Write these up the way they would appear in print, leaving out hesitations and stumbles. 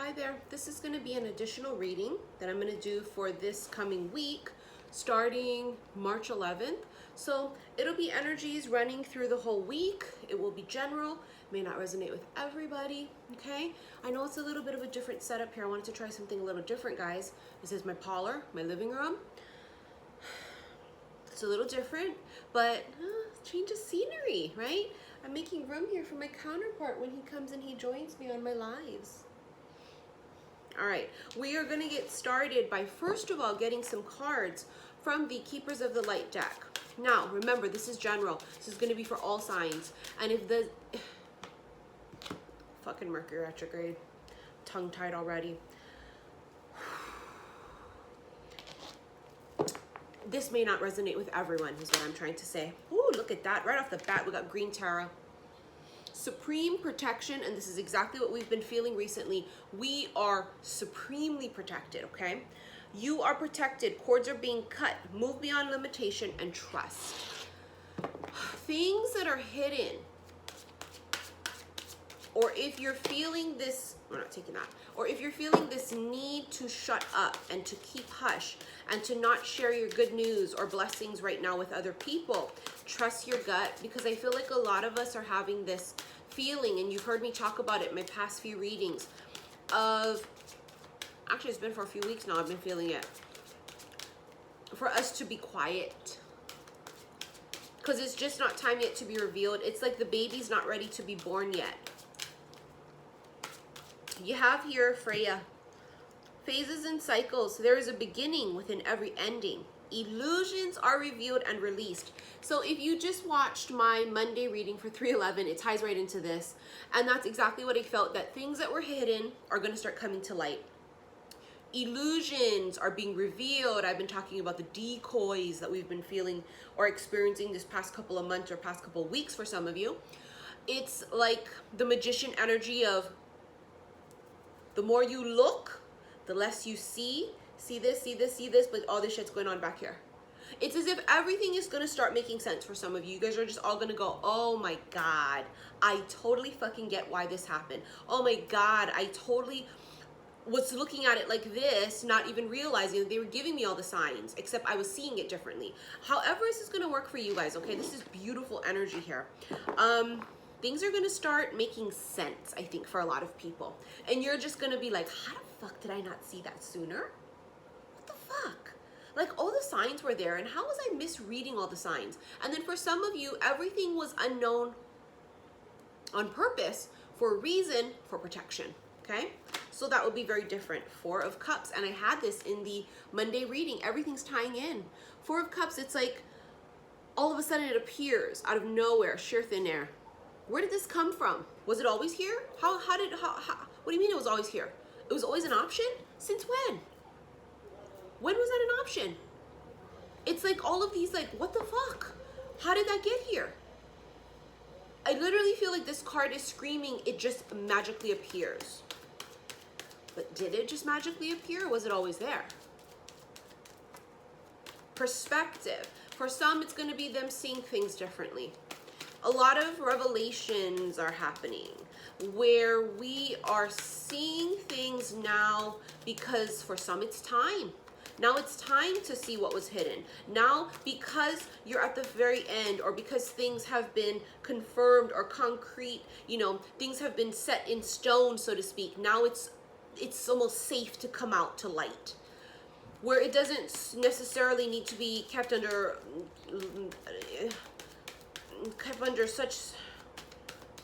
Hi there. This is going to be an additional reading that I'm going to do for this coming week, starting March 11th. So it'll be energies running through the whole week. It will be general, may not resonate with everybody, okay? I know it's a little bit of a different setup here. I wanted to try something a little different, guys. This is my parlor, my living room. It's a little different, but change of scenery, right? I'm making room here for my counterpart when he comes and he joins me on my lives. All right, we are going to get started by first of all getting some cards from the Keepers of the Light deck. Now, remember, this is general. This is going to be for all signs. And if the fucking Mercury retrograde, tongue-tied already. This may not resonate with everyone, is what I'm trying to say. Ooh, look at that. Right off the bat, we got green tarot. Supreme protection, and this is exactly what we've been feeling recently. We are supremely protected, okay? You are protected. Cords are being cut. Move beyond limitation and trust. Things that are hidden, or if you're feeling this, we're not taking that, or if you're feeling this need to shut up and to keep hush and to not share your good news or blessings right now with other people, trust your gut, because I feel like a lot of us are having this feeling, and you've heard me talk about it in my past few readings, of, actually it's been for a few weeks now, I've been feeling it, for us to be quiet. Because it's just not time yet to be revealed. It's like the baby's not ready to be born yet. You have here Freya. Phases and cycles. There is a beginning within every ending. Illusions are revealed and released. So if you just watched my Monday reading for 311, it ties right into this. And that's exactly what I felt, that things that were hidden are going to start coming to light. Illusions are being revealed. I've been talking about the decoys that we've been feeling or experiencing this past couple of months or past couple of weeks for some of you. It's like the magician energy of the more you look, the less you see. See this, see this, see this, but all this shit's going on back here. It's as if everything is going to start making sense for some of you. You guys are just all going to go, oh my God, I totally fucking get why this happened. Oh my God, I totally was looking at it like this, not even realizing that they were giving me all the signs, except I was seeing it differently. However, this is going to work for you guys, okay? This is beautiful energy here. Things are going to start making sense, I think, for a lot of people. And you're just going to be like, how the fuck did I not see that sooner? What the fuck? Like, all the signs were there, and how was I misreading all the signs? And then for some of you, everything was unknown on purpose for a reason, for protection, okay? So that would be very different. Four of Cups, and I had this in the Monday reading. Everything's tying in. Four of Cups, it's like all of a sudden it appears out of nowhere, sheer thin air. Where did this come from? Was it always here? How what do you mean it was always here? It was always an option? Since when? When was that an option? It's like all of these, like, what the fuck? How did that get here? I literally feel like this card is screaming, it just magically appears. But did it just magically appear, or was it always there? Perspective. For some, it's going to be them seeing things differently. A lot of revelations are happening where we are seeing things now because for some it's time. Now it's time to see what was hidden. Now, because you're at the very end, or because things have been confirmed or concrete, you know, things have been set in stone, so to speak. Now it's almost safe to come out to light, where it doesn't necessarily need to be kept under such,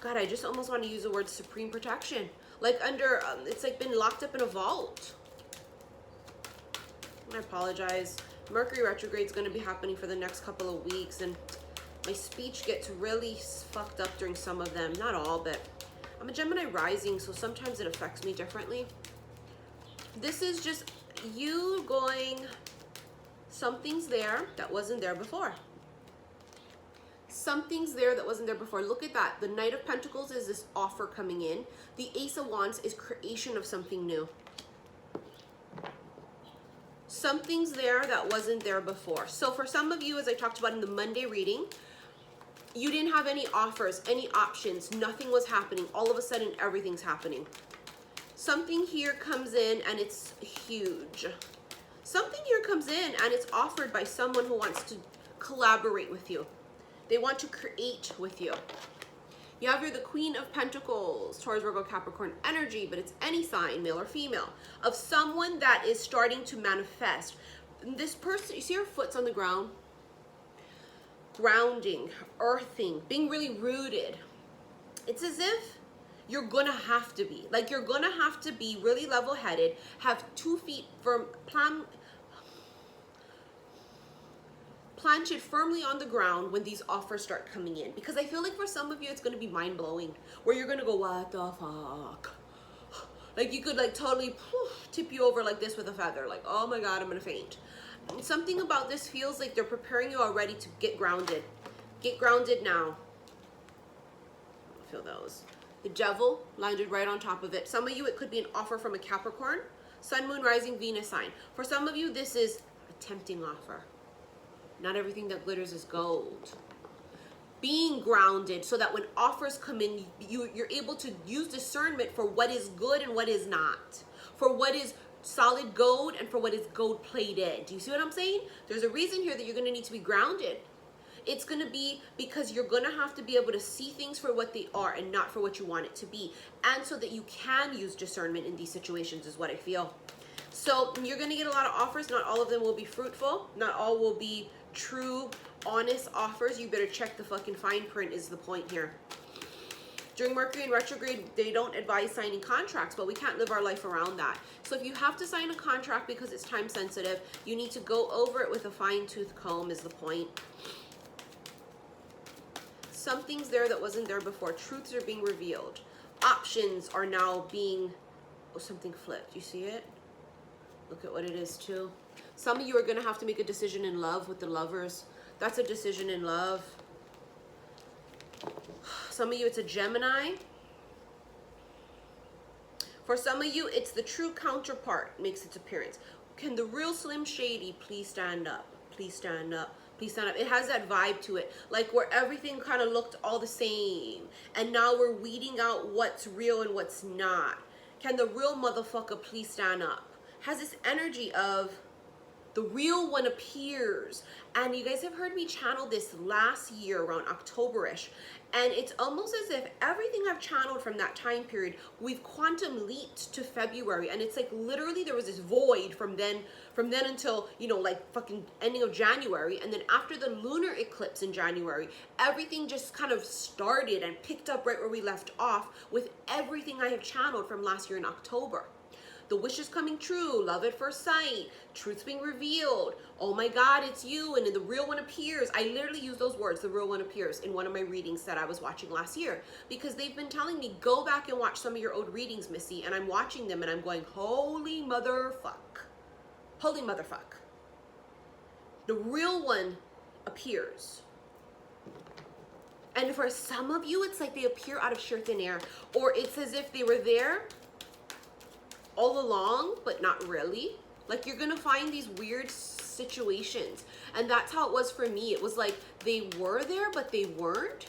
God, I just almost want to use the word supreme protection. Like under, it's like been locked up in a vault. I apologize. Mercury retrograde is going to be happening for the next couple of weeks, and my speech gets really fucked up during some of them. Not all, but I'm a Gemini rising, so sometimes it affects me differently. This is just you going, something's there that wasn't there before. Something's there that wasn't there before. Look at that. The Knight of Pentacles is this offer coming in. The Ace of Wands is creation of something new. Something's there that wasn't there before. So for some of you, as I talked about in the Monday reading, you didn't have any offers, any options. Nothing was happening. All of a sudden, everything's happening. Something here comes in and it's huge. Something here comes in and it's offered by someone who wants to collaborate with you. They want to create with you. You have here the Queen of Pentacles, Taurus, Virgo, Capricorn energy, but it's any sign, male or female, of someone that is starting to manifest. This person, you see her foot's on the ground? Grounding, earthing, being really rooted. It's as if you're gonna have to be. Like, you're gonna have to be really level-headed, have 2 feet firm, planted firmly on the ground when these offers start coming in. Because I feel like for some of you, it's gonna be mind-blowing, where you're gonna go, what the fuck? Like, you could like totally tip you over like this with a feather. Like, oh my God, I'm gonna faint. Something about this feels like they're preparing you already to get grounded. Get grounded now. Feel those. The Devil landed right on top of it. Some of you, it could be an offer from a Capricorn, Sun, Moon, Rising, Venus sign. For some of you, this is a tempting offer. Not everything that glitters is gold. Being grounded so that when offers come in, you're able to use discernment for what is good and what is not. For what is solid gold and for what is gold plated. Do you see what I'm saying? There's a reason here that you're going to need to be grounded. It's going to be because you're going to have to be able to see things for what they are and not for what you want it to be. And so that you can use discernment in these situations is what I feel. So you're going to get a lot of offers. Not all of them will be fruitful. Not all will be true, honest offers. You better check the fucking fine print is the point here. During Mercury in retrograde, they don't advise signing contracts, but we can't live our life around that. So if you have to sign a contract because it's time sensitive, you need to go over it with a fine-tooth comb is the point. Something's there that wasn't there before. Truths are being revealed. Options are now being, oh, something flipped. You see it? Look at what it is too. Some of you are going to have to make a decision in love with the Lovers. That's a decision in love. Some of you, it's a Gemini. For some of you, it's the true counterpart makes its appearance. Can the real Slim Shady please stand up? Please stand up. Please stand up. It has that vibe to it, like where everything kind of looked all the same. And now we're weeding out what's real and what's not. Can the real motherfucker please stand up? Has this energy of the real one appears. And you guys have heard me channel this last year around October-ish. And it's almost as if everything I've channeled from that time period, we've quantum leaped to February. And it's like literally there was this void from then until, you know, like fucking ending of January. And then after the lunar eclipse in January, everything just kind of started and picked up right where we left off with everything I have channeled from last year in October. The wish is coming true, love at first sight, truth's being revealed, oh my God, it's you, and then the real one appears. I literally use those words, the real one appears, in one of my readings that I was watching last year, because they've been telling me, go back and watch some of your old readings, Missy, and I'm watching them and I'm going, holy motherfuck. Holy motherfuck. The real one appears. And for some of you, it's like they appear out of sheer thin air, or it's as if they were there all along, but not really. Like, you're gonna find these weird situations, and that's how it was for me. It was like they were there, but they weren't,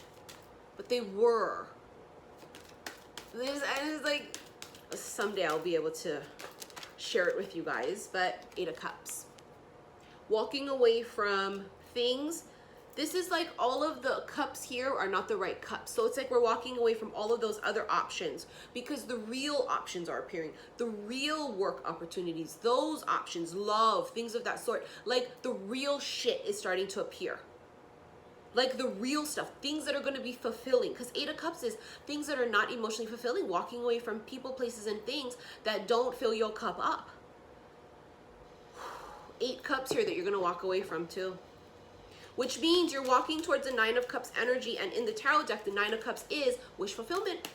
but they were. And it's like, someday I'll be able to share it with you guys. But 8 of Cups, walking away from things. This is like all of the cups here are not the right cups. So it's like we're walking away from all of those other options because the real options are appearing. The real work opportunities, those options, love, things of that sort. Like the real shit is starting to appear. Like the real stuff, things that are going to be fulfilling. Because 8 of Cups is things that are not emotionally fulfilling. Walking away from people, places, and things that don't fill your cup up. 8 cups here that you're going to walk away from too. Which means you're walking towards the 9 of Cups energy, and in the tarot deck, the 9 of Cups is wish fulfillment.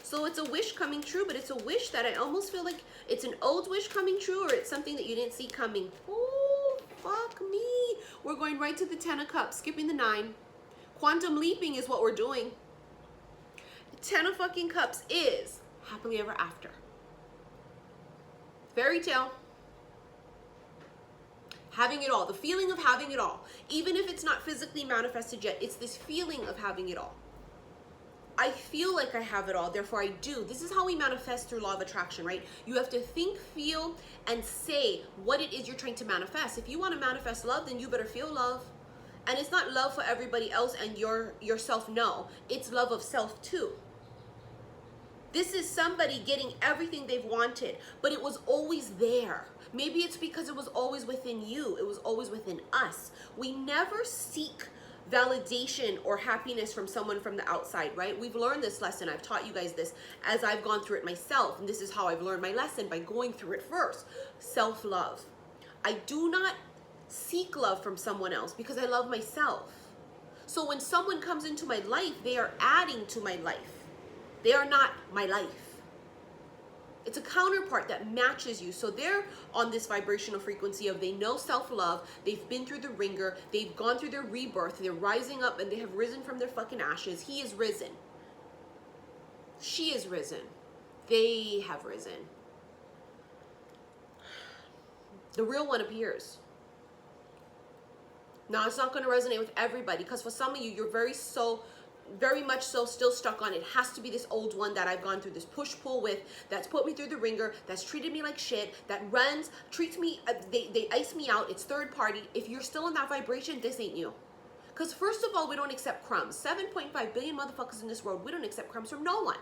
So it's a wish coming true, but it's a wish that I almost feel like it's an old wish coming true, or it's something that you didn't see coming. Oh, fuck me. We're going right to the 10 of Cups, skipping the 9. Quantum leaping is what we're doing. 10 of fucking Cups is happily ever after. Fairy tale. Having it all, the feeling of having it all. Even if it's not physically manifested yet, it's this feeling of having it all. I feel like I have it all, therefore I do. This is how we manifest through law of attraction, right? You have to think, feel, and say what it is you're trying to manifest. If you want to manifest love, then you better feel love. And it's not love for everybody else and yourself, no. It's love of self too. This is somebody getting everything they've wanted, but it was always there. Maybe it's because it was always within you. It was always within us. We never seek validation or happiness from someone from the outside, right? We've learned this lesson. I've taught you guys this as I've gone through it myself. And this is how I've learned my lesson, by going through it first. Self-love. I do not seek love from someone else because I love myself. So when someone comes into my life, they are adding to my life. They are not my life. It's a counterpart that matches you. So they're on this vibrational frequency of, they know self-love, they've been through the ringer, they've gone through their rebirth, they're rising up, and they have risen from their fucking ashes. He is risen. She is risen. They have risen. The real one appears. Now, it's not going to resonate with everybody, because for some of you, you're very much so still stuck on, it has to be this old one that I've gone through this push-pull with, that's put me through the ringer, that's treated me like shit, that runs, treats me, they ice me out, it's third party. If you're still in that vibration, this ain't you. Because first of all, we don't accept crumbs. 7.5 billion motherfuckers in this world, we don't accept crumbs from no one.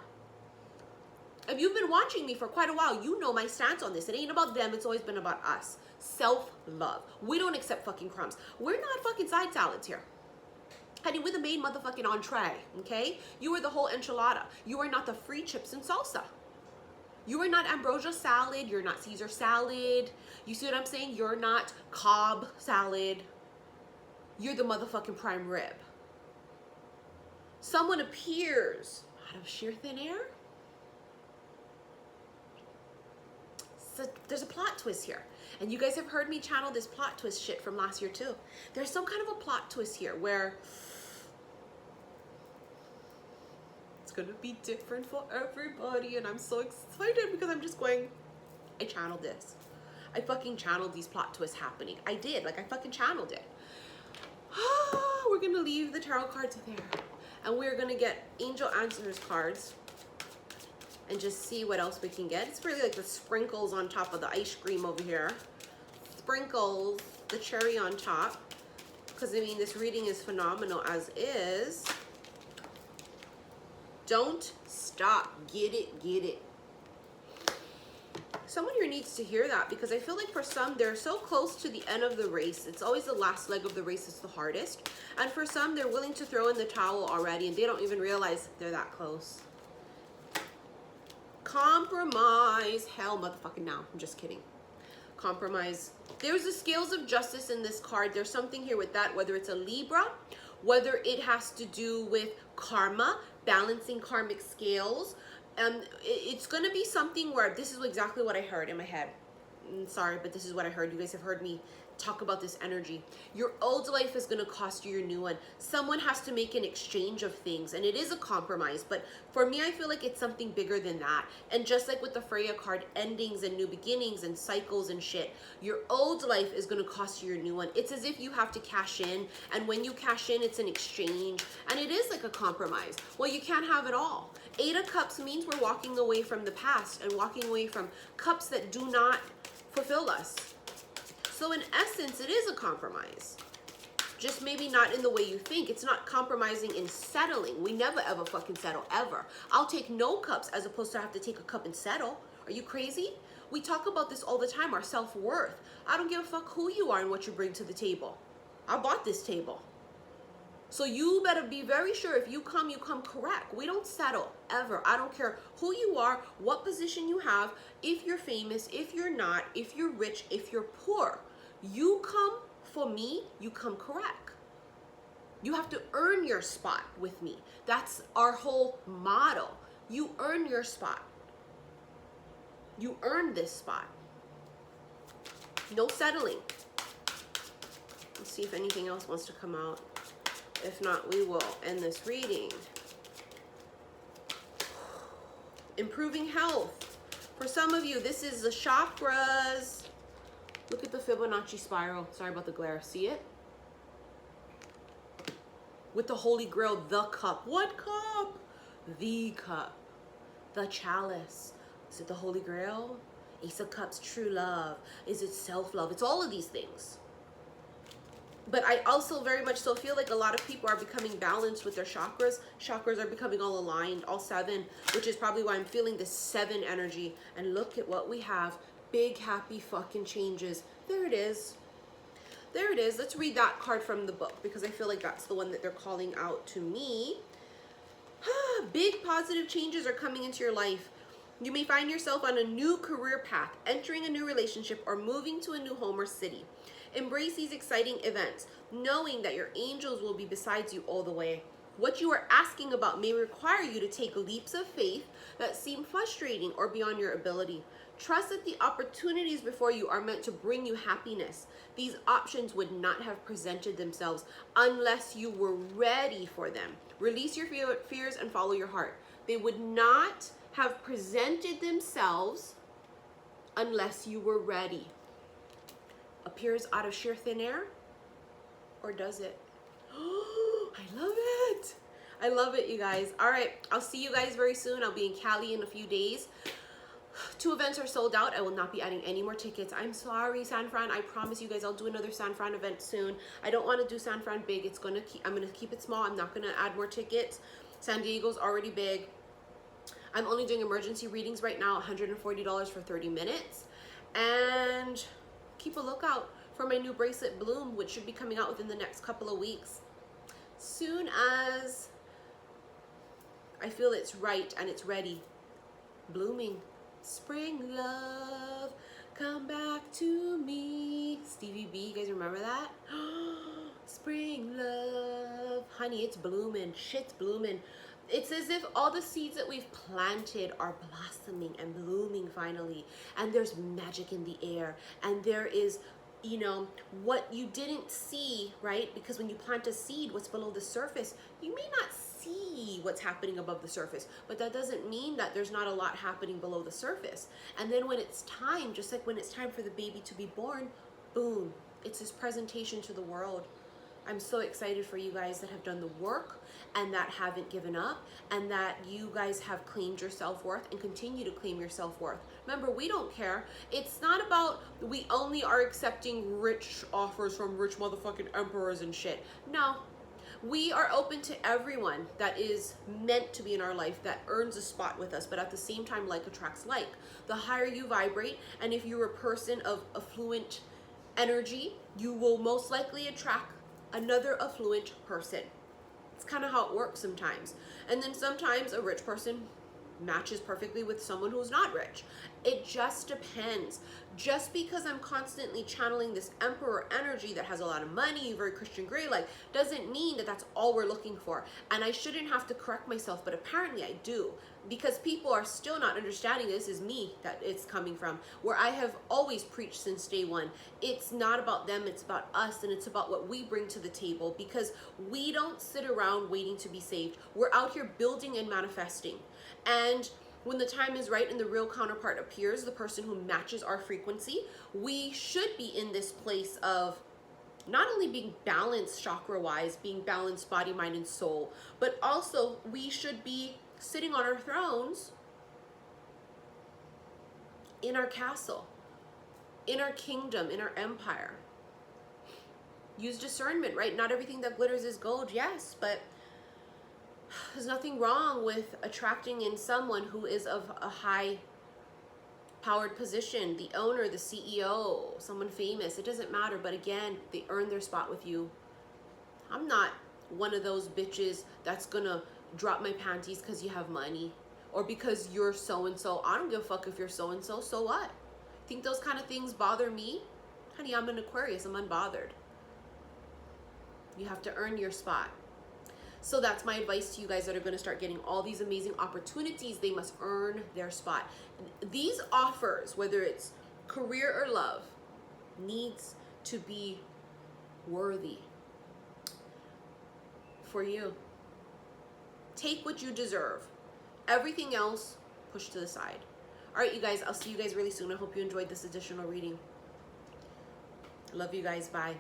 If you've been watching me for quite a while, you know my stance on this. It ain't about them, it's always been about us. Self-love. We don't accept fucking crumbs. We're not fucking side salads here. Honey, we're the main motherfucking entree, okay? You are the whole enchilada. You are not the free chips and salsa. You are not ambrosia salad. You're not Caesar salad. You see what I'm saying? You're not Cobb salad. You're the motherfucking prime rib. Someone appears out of sheer thin air. So there's a plot twist here. And you guys have heard me channel this plot twist shit from last year too. There's some kind of a plot twist here where it's gonna be different for everybody, and I'm so excited because I'm just going, I channeled this. I fucking channeled these plot twists happening. I did, like I fucking channeled it. We're gonna leave the tarot cards there, and we're gonna get angel answers cards and just see what else we can get. It's really like the sprinkles on top of the ice cream over here. Sprinkles, the cherry on top. Because I mean, this reading is phenomenal as is. Don't stop. Get it, get it. Someone here needs to hear that, because I feel like for some, they're so close to the end of the race. It's always the last leg of the race that's the hardest. And for some, they're willing to throw in the towel already, and they don't even realize they're that close. Compromise. Hell motherfucking now. I'm just kidding. Compromise. There's the scales of justice in this card. There's something here with that, whether it's a Libra, whether it has to do with karma, balancing karmic scales. It's going to be something where this is exactly what I heard in my head. Sorry, but this is what I heard. You guys have heard me talk about this energy. Your old life is going to cost you your new one. Someone has to make an exchange of things, and it is a compromise. But for me, I feel like it's something bigger than that. And just like with the Freya card, endings and new beginnings and cycles and shit, your old life is going to cost you your new one. It's as if you have to cash in, and when you cash in, it's an exchange, and it is like a compromise. Well, you can't have it all. 8 of Cups means we're walking away from the past and walking away from cups that do not fulfill us. So in essence, it is a compromise. Just maybe not in the way you think. It's not compromising in settling. We never ever fucking settle, ever. I'll take no cups as opposed to have to take a cup and settle. Are you crazy? We talk about this all the time, our self-worth. I don't give a fuck who you are and what you bring to the table. I bought this table. So you better be very sure if you come correct. We don't settle, ever. I don't care who you are, what position you have, if you're famous, if you're not, if you're rich, if you're poor. You come for me, you come correct. You have to earn your spot with me. That's our whole motto. You earn your spot. You earn this spot. No settling. Let's see if anything else wants to come out. If not, we will end this reading. Improving health. For some of you, this is the chakras. Look at the Fibonacci spiral. Sorry about the glare. See it? With the Holy Grail, the cup. What cup? the cup, the chalice. Is it the Holy Grail? Ace of Cups, true love. Is it self-love? It's all of these things. But I also very much so feel like a lot of people are becoming balanced with their chakras. Chakras are becoming all aligned, all 7, which is probably why I'm feeling this 7 energy. And look at what we have. Big, happy fucking changes. There it is. There it is. Let's read that card from the book because I feel like that's the one that they're calling out to me. Big positive changes are coming into your life. You may find yourself on a new career path, entering a new relationship, or moving to a new home or city. Embrace these exciting events, knowing that your angels will be beside you all the way. What you are asking about may require you to take leaps of faith that seem frustrating or beyond your ability. Trust that the opportunities before you are meant to bring you happiness. These options would not have presented themselves unless you were ready for them. Release your fears and follow your heart. They would not have presented themselves unless you were ready. Appears out of sheer thin air, or does it? Oh, I love it. I love it, you guys. All right, I'll see you guys very soon. I'll be in Cali in a few days. 2 events are sold out. I will not be adding any more tickets. I'm sorry, San Fran. I promise you guys I'll do another San Fran event soon. I don't want to do San Fran big. I'm gonna keep it small. I'm not gonna add more tickets. San Diego's already big. I'm only doing emergency readings right now, $140 for 30 minutes. And keep a lookout for my new bracelet Bloom, which should be coming out within the next couple of weeks. Soon as I feel it's right and it's ready. Blooming. Spring love, come back to me. Stevie B, you guys remember that? Spring love. Honey, it's blooming. Shit's blooming. It's as if all the seeds that we've planted are blossoming and blooming finally. And there's magic in the air. And there is, you know, what you didn't see, right? Because when you plant a seed, what's below the surface, you may not see what's happening above the surface. But that doesn't mean that there's not a lot happening below the surface. And then when it's time, just like when it's time for the baby to be born, boom, it's this presentation to the world. I'm so excited for you guys that have done the work and that haven't given up and that you guys have claimed your self-worth and continue to claim your self-worth. Remember, we don't care. It's not about we only are accepting rich offers from rich motherfucking emperors and shit. No, we are open to everyone that is meant to be in our life, that earns a spot with us, but at the same time, like attracts like. The higher you vibrate, and if you're a person of affluent energy, you will most likely attract another affluent person. It's kind of how it works sometimes. And then sometimes a rich person matches perfectly with someone who's not rich. It just depends. Just because I'm constantly channeling this emperor energy that has a lot of money, very Christian Grey like, doesn't mean that that's all we're looking for. And I shouldn't have to correct myself, but apparently I do, because people are still not understanding this is me that it's coming from, where I have always preached since day one. It's not about them, it's about us, and it's about what we bring to the table, because we don't sit around waiting to be saved. We're out here building and manifesting. And when the time is right and the real counterpart appears, the person who matches our frequency, we should be in this place of not only being balanced chakra-wise, being balanced body, mind, and soul, but also we should be sitting on our thrones in our castle, in our kingdom, in our empire. Use discernment, right? Not everything that glitters is gold, yes, but there's nothing wrong with attracting in someone who is of a high powered position, the owner, the CEO, someone famous. It doesn't matter, but again, they earn their spot with you. I'm not one of those bitches that's gonna drop my panties because you have money or because you're so-and-so. I don't give a fuck if you're so-and-so, so what? Think those kind of things bother me? Honey, I'm an Aquarius, I'm unbothered. You have to earn your spot. So that's my advice to you guys that are going to start getting all these amazing opportunities. They must earn their spot. These offers, whether it's career or love, needs to be worthy for you. Take what you deserve. Everything else, push to the side. All right, you guys, I'll see you guys really soon. I hope you enjoyed this additional reading. Love you guys. Bye.